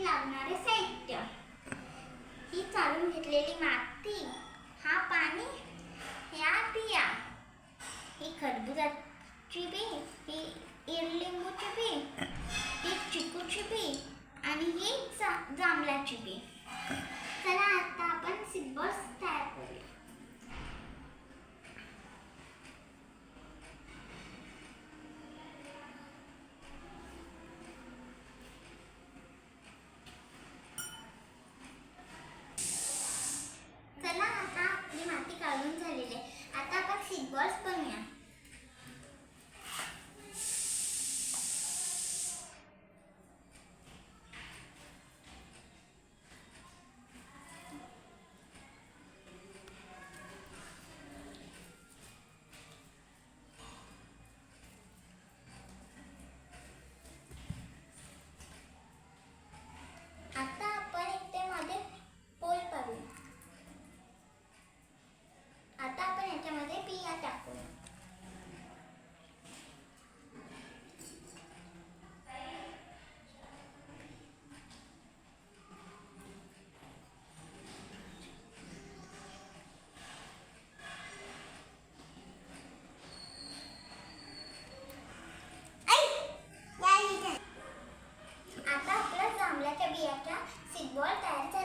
करण्यासाठी लागणारे साहित्य. ही चाळून घेतलेली माती, हा पाणी, ह्या बिया, ही खरबुजाची बी, ही इरलिंबूची बी, ही चिकूची बी आणि ही जांभळाची बी. चला आता आपण सीड बॉल्स तयार करूया. चला आता आपली माती काढून झालेली आहे. आता आपण सीड बॉल्स बनवूया. आता आपण त्यामध्ये होल पाडूया. आता आपण याच्यामध्ये बिया टाकूया. आता आपल्या जांभळाच्या बियाचा सीड बॉल तयार झाला.